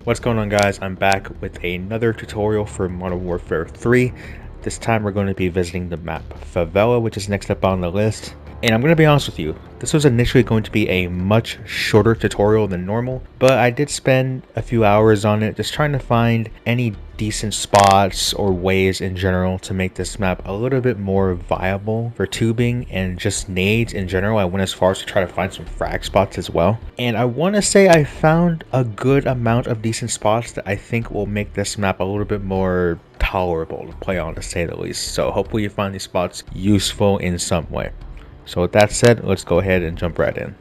What's going on, guys? I'm back with another tutorial for Modern Warfare 3. This time we're going to be visiting the map Favela, which is next up on the list. And I'm going to be honest with you, this was initially going to be a much shorter tutorial than normal, but I did spend a few hours on it just trying to find any decent spots or ways in general to make this map a little bit more viable for tubing and just nades in general. I went as far as to try to find some frag spots as well. And I want to say I found a good amount of decent spots that I think will make this map a little bit more tolerable to play on, to say the least. So hopefully you find these spots useful in some way. So with that said, let's go ahead and jump right in.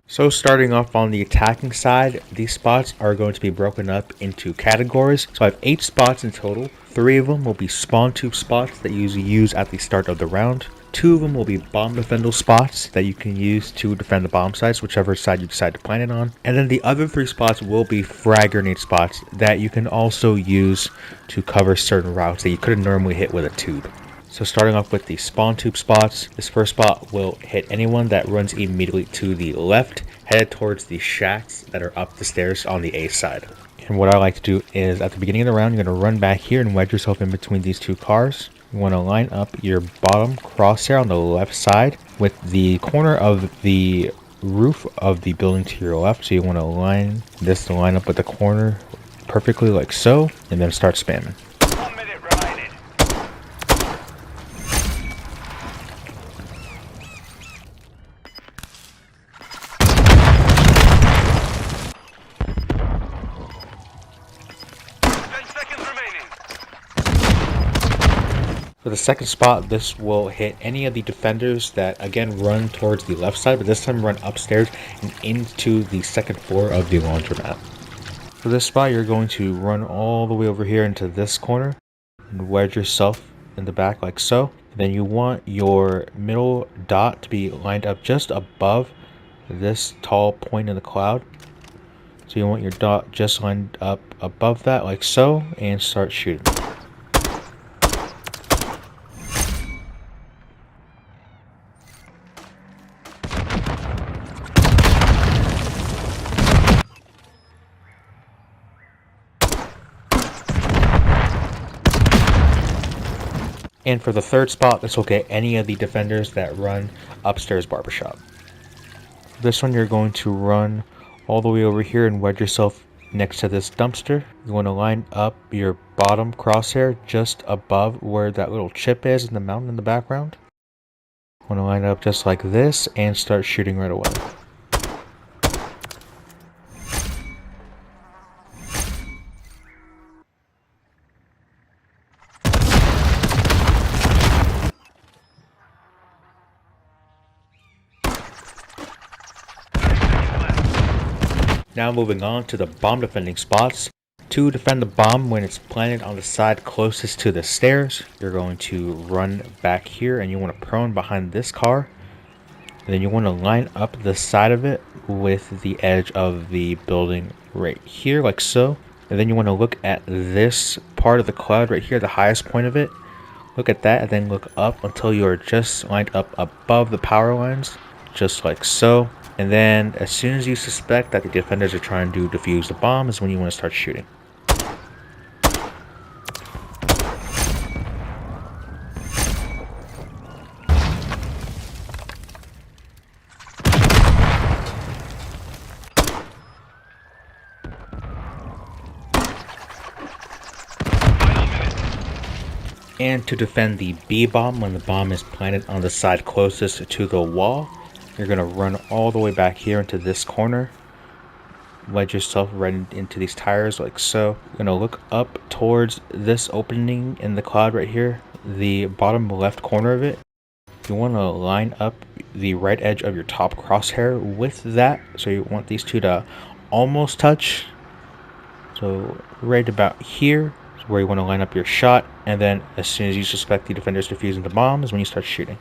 So starting off on the attacking side, these spots are going to be broken up into categories. So I have 8 spots in total. 3 of them will be spawn tube spots that you use at the start of the round. 2 of them will be bomb defender spots that you can use to defend the bomb sites, whichever side you decide to plant it on. And then the other 3 spots will be frag grenade spots that you can also use to cover certain routes that you couldn't normally hit with a tube. So starting off with the spawn tube spots, this first spot will hit anyone that runs immediately to the left, headed towards the shacks that are up the stairs on the A side. And what I like to do is at the beginning of the round, you're going to run back here and wedge yourself in between these 2 cars. You want to line up your bottom crosshair on the left side with the corner of the roof of the building to your left. So you want to line this to line up with the corner perfectly like so, and then start spamming. For the second spot, this will hit any of the defenders that again run towards the left side, but this time run upstairs and into the second floor of the laundromat. For this spot, you're going to run all the way over here into this corner and wedge yourself in the back like so. Then you want your middle dot to be lined up just above this tall point in the cloud. So you want your dot just lined up above that like so, and start shooting. And for the third spot, this will get any of the defenders that run upstairs barbershop. For this one, you're going to run all the way over here and wedge yourself next to this dumpster. You want to line up your bottom crosshair just above where that little chip is in the mountain in the background. You want to line up just like this and start shooting right away. Now moving on to the bomb defending spots. To defend the bomb when it's planted on the side closest to the stairs, you're going to run back here and you want to prone behind this car. And then you want to line up the side of it with the edge of the building right here like so. And then you want to look at this part of the cloud right here, the highest point of it. Look at that and then look up until you are just lined up above the power lines, just like so. And then as soon as you suspect that the defenders are trying to defuse the bomb is when you want to start shooting. And to defend the B bomb when the bomb is planted on the side closest to the wall, you're going to run all the way back here into this corner, wedge yourself right into these tires like so. You're going to look up towards this opening in the cloud right here, the bottom left corner of it. You want to line up the right edge of your top crosshair with that, so you want these two to almost touch. So right about here is where you want to line up your shot, and then as soon as you suspect the defender's defusing the bomb is when you start shooting.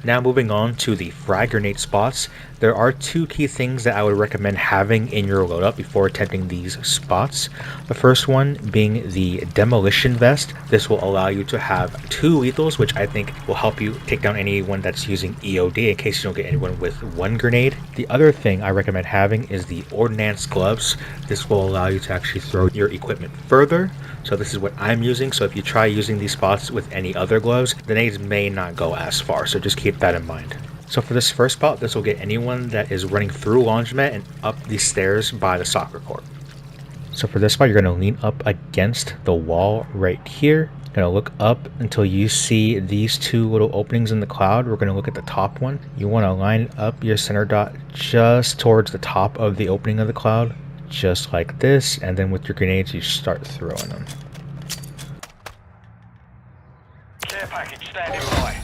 Now moving on to the frag grenade spots, there are two key things that I would recommend having in your loadout before attempting these spots. The first one being the demolition vest. This will allow you to have 2 lethals, which I think will help you take down anyone that's using EOD in case you don't get anyone with 1 grenade. The other thing I recommend having is the ordnance gloves. This will allow you to actually throw your equipment further. So this is what I'm using, so if you try using these spots with any other gloves, the nades may not go as far, so just keep that in mind. So for this first spot, this will get anyone that is running through laundromat and up the stairs by the soccer court. So for this spot, you're going to lean up against the wall right here. You're going to look up until you see these 2 little openings in the cloud. We're going to look at the top one. You want to line up your center dot just towards the top of the opening of the cloud. Just like this, and then with your grenades you start throwing them. Care package standing by.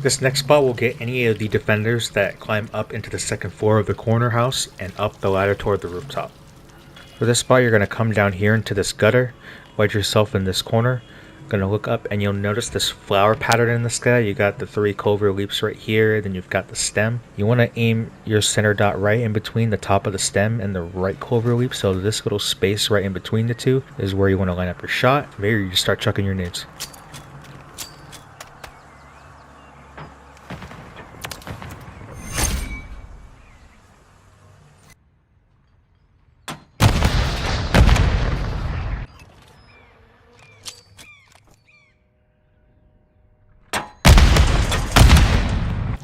This next spot will get any of the defenders that climb up into the 2nd floor of the corner house and up the ladder toward the rooftop. For this spot, you're going to come down here into this gutter, wedge yourself in this corner. Going to look up and you'll notice this flower pattern in the sky. You got the 3 clover leaps right here, then you've got the stem. You want to aim your center dot right in between the top of the stem and the right clover leap, so this little space right in between the 2 is where you want to line up your shot. Maybe you just start chucking your nades.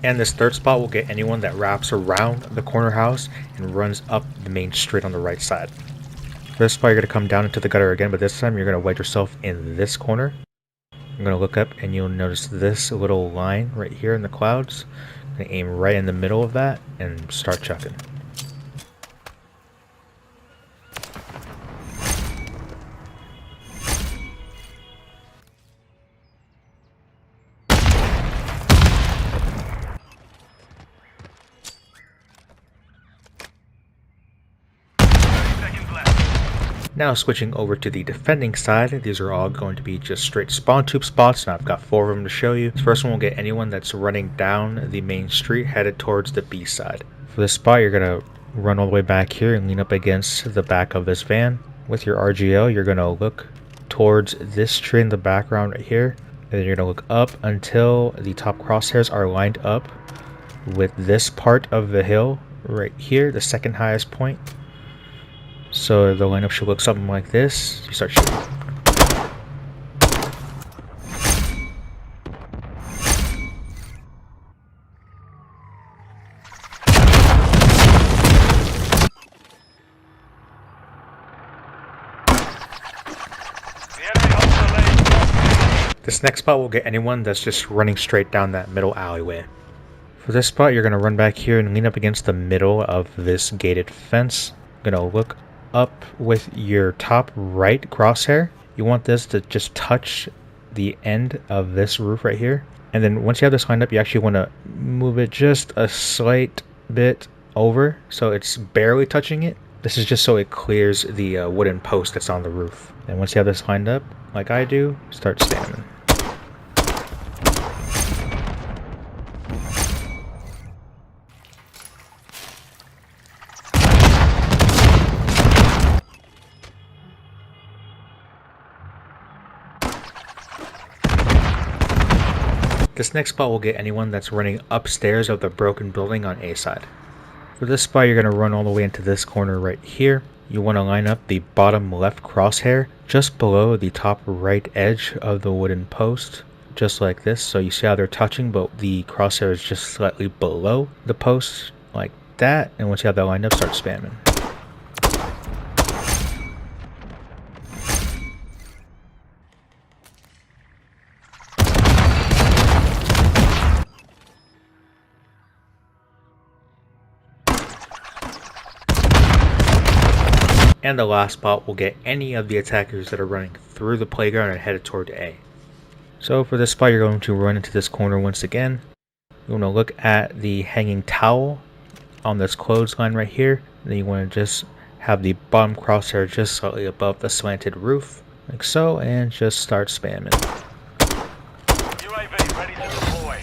And this third spot will get anyone that wraps around the corner house and runs up the main street on the right side. For this spot, you're going to come down into the gutter again, but this time you're going to wedge yourself in this corner. I'm going to look up and you'll notice this little line right here in the clouds. I'm going to aim right in the middle of that and start chucking. Now switching over to the defending side, these are all going to be just straight spawn tube spots, and I've got 4 of them to show you. The first one will get anyone that's running down the main street headed towards the B side. For this spot, you're going to run all the way back here and lean up against the back of this van. With your RGL, you're going to look towards this tree in the background right here, and then you're going to look up until the top crosshairs are lined up with this part of the hill right here, the second highest point. So the lineup should look something like this. You start shooting. This next spot will get anyone that's just running straight down that middle alleyway. For this spot, you're going to run back here and lean up against the middle of this gated fence. Going to look up with your top right crosshair. You want this to just touch the end of this roof right here. And then once you have this lined up, you actually want to move it just a slight bit over so it's barely touching it. This is just so it clears the wooden post that's on the roof. And once you have this lined up, like I do, start spamming. This next spot will get anyone that's running upstairs of the broken building on A side. For this spot, you're going to run all the way into this corner right here. You want to line up the bottom left crosshair just below the top right edge of the wooden post, just like this. So you see how they're touching, but the crosshair is just slightly below the post, like that. And once you have that lined up, start spamming. And the last spot will get any of the attackers that are running through the playground and headed toward A. So for this spot, you're going to run into this corner once again. You want to look at the hanging towel on this clothesline right here. Then you want to just have the bottom crosshair just slightly above the slanted roof, like so, and just start spamming. UAV ready to deploy.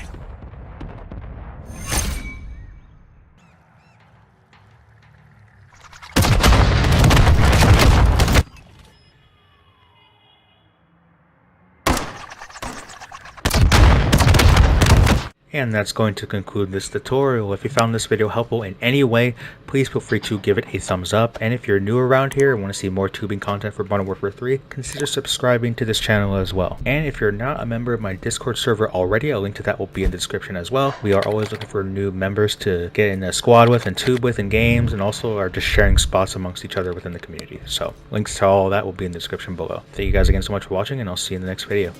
And that's going to conclude this tutorial. If you found this video helpful in any way, please feel free to give it a thumbs up. And if you're new around here and want to see more tubing content for Modern Warfare 3, consider subscribing to this channel as well. And if you're not a member of my Discord server already, a link to that will be in the description as well. We are always looking for new members to get in a squad with and tube with in games, and also are just sharing spots amongst each other within the community. So links to all that will be in the description below. Thank you guys again so much for watching, and I'll see you in the next video.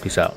Peace out.